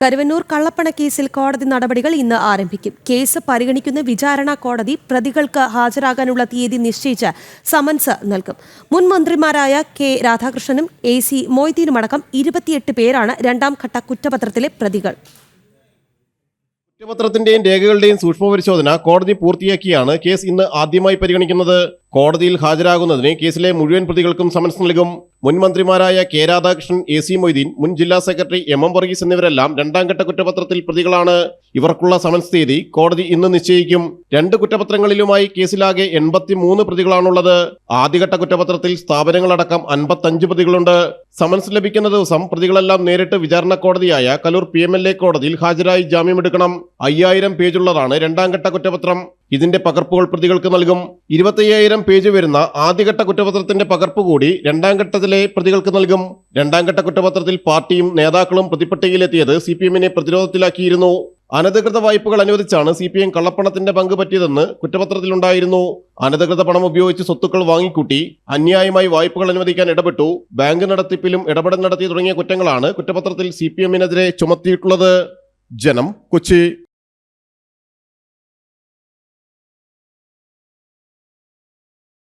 കരുവന്നൂർ കള്ളപ്പണ കേസിൽ കോടതി നടപടികൾ ഇന്ന് ആരംഭിക്കും. കേസ് പരിഗണിക്കുന്ന വിചാരണ കോടതി പ്രതികൾക്ക് ഹാജരാകാനുള്ള തീയതി നിശ്ചയിച്ച് സമൻസ് നൽകും. മുൻ മന്ത്രിമാരായ കെ രാധാകൃഷ്ണനും AC മൊയ്തീനുമടക്കം 28 പേരാണ് രണ്ടാം ഘട്ട കുറ്റപത്രത്തിലെ പ്രതികൾ. കുറ്റപത്രത്തിന്റെയും രേഖകളുടെയും സൂക്ഷ്മ പരിശോധന കോടതി പൂർത്തിയാക്കിയാണ് കേസ് ഇന്ന് ആദ്യമായി പരിഗണിക്കുന്നത്. കോടതിയിൽ ഹാജരാകുന്നതിന് കേസിലെ മുഴുവൻ പ്രതികൾക്കും സമൻസ് നൽകും. മുൻ മന്ത്രിമാരായ കെ രാധാകൃഷ്ണൻ, AC മൊയ്തീൻ, മുൻ ജില്ലാ സെക്രട്ടറി MM വർഗീസ് എന്നിവരെല്ലാം രണ്ടാം ഘട്ട കുറ്റപത്രത്തിൽ പ്രതികളാണ്. ഇവർക്കുള്ള സമൻസ് തീയതി കോടതി ഇന്ന് നിശ്ചയിക്കും. 2 കുറ്റപത്രങ്ങളിലുമായി കേസിലാകെ 83 പ്രതികളാണുള്ളത്. ആദ്യഘട്ട കുറ്റപത്രത്തിൽ സ്ഥാപനങ്ങളടക്കം 55 പ്രതികളുണ്ട്. സമൻസ് ലഭിക്കുന്ന ദിവസം പ്രതികളെല്ലാം നേരിട്ട് വിചാരണ കോടതിയായ കലൂർ PMLA കോടതിയിൽ ഹാജരായി ജാമ്യമെടുക്കണം. 5000 പേജുള്ളതാണ് രണ്ടാം ഘട്ട കുറ്റപത്രം. ഇതിന്റെ പകർപ്പുകൾ പ്രതികൾക്ക് നൽകും. 25000 പേജ് വരുന്ന ആദ്യഘട്ട കുറ്റപത്രത്തിന്റെ പകർപ്പ് കൂടി രണ്ടാം ഘട്ടത്തിലെ പ്രതികൾക്ക് നൽകും. രണ്ടാം ഘട്ട കുറ്റപത്രത്തിൽ പാർട്ടിയും നേതാക്കളും പ്രതിപട്ടികയിലെത്തിയത് CPM-നെ പ്രതിരോധത്തിലാക്കിയിരുന്നു. അനധികൃത വായ്പകൾ അനുവദിച്ചാണ് CPM കള്ളപ്പണത്തിന്റെ പങ്ക് പറ്റിയതെന്ന് കുറ്റപത്രത്തിലുണ്ടായിരുന്നു. അനധികൃത പണം ഉപയോഗിച്ച് സ്വത്തുക്കൾ വാങ്ങിക്കൂട്ടി അന്യായമായി വായ്പകൾ അനുവദിക്കാൻ ഇടപെട്ടു, ബാങ്ക് നടത്തിപ്പിലും ഇടപെടൽ നടത്തി തുടങ്ങിയ കുറ്റങ്ങളാണ് കുറ്റപത്രത്തിൽ CPM-നെതിരെ ചുമത്തിയിട്ടുള്ളത്. ജനം, കൊച്ചി.